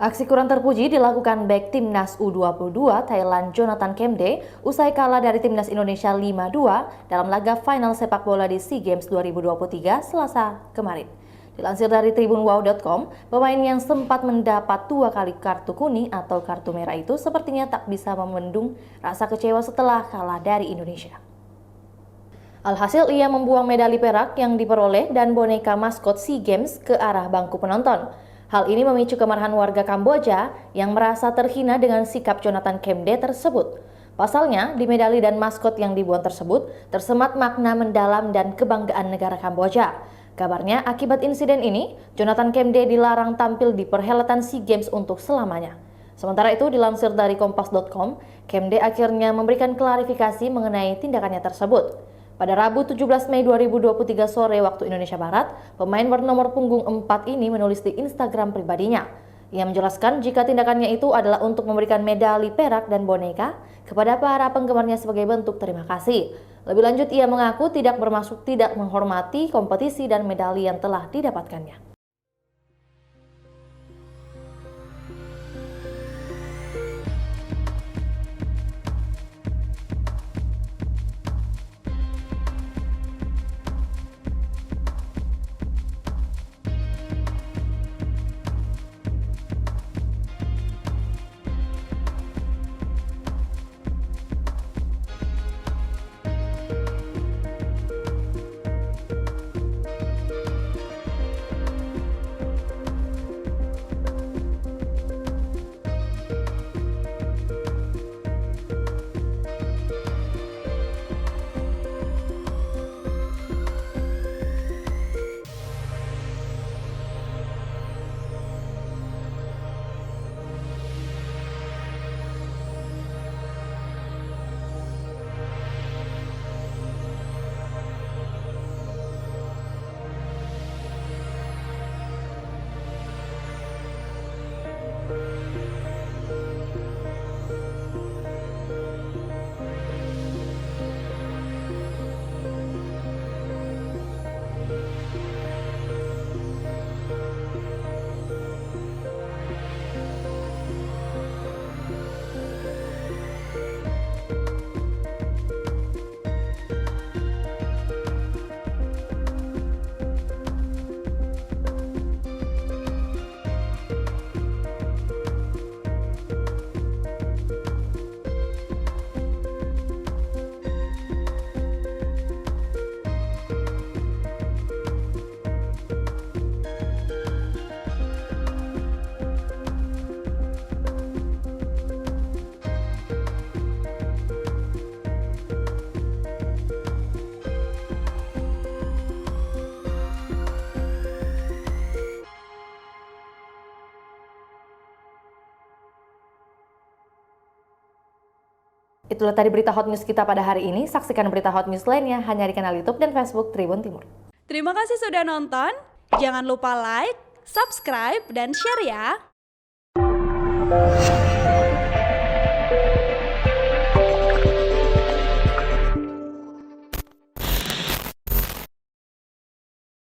Aksi kurang terpuji dilakukan bek Timnas U22 Thailand Jonathan Kemde usai kalah dari Timnas Indonesia 5-2 dalam laga final sepak bola di SEA Games 2023 Selasa kemarin. Dilansir dari tribunwow.com, pemain yang sempat mendapat 2 kali kartu kuning atau kartu merah itu sepertinya tak bisa membendung rasa kecewa setelah kalah dari Indonesia. Alhasil ia membuang medali perak yang diperoleh dan boneka maskot SEA Games ke arah bangku penonton. Hal ini memicu kemarahan warga Kamboja yang merasa terhina dengan sikap Jonathan Kemde tersebut. Pasalnya, di medali dan maskot yang dibuang tersebut tersemat makna mendalam dan kebanggaan negara Kamboja. Kabarnya, akibat insiden ini, Jonathan Kemde dilarang tampil di perhelatan SEA Games untuk selamanya. Sementara itu, dilansir dari kompas.com, Kemde akhirnya memberikan klarifikasi mengenai tindakannya tersebut. Pada Rabu 17 Mei 2023 sore waktu Indonesia Barat, pemain bernomor punggung 4 ini menulis di Instagram pribadinya. Ia menjelaskan jika tindakannya itu adalah untuk memberikan medali perak dan boneka kepada para penggemarnya sebagai bentuk terima kasih. Lebih lanjut, ia mengaku tidak bermaksud tidak menghormati kompetisi dan medali yang telah didapatkannya. Itulah tadi berita hot news kita pada hari ini. Saksikan berita hot news lainnya hanya di kanal YouTube dan Facebook Tribun Timur. Terima kasih sudah nonton. Jangan lupa like, subscribe, dan share ya.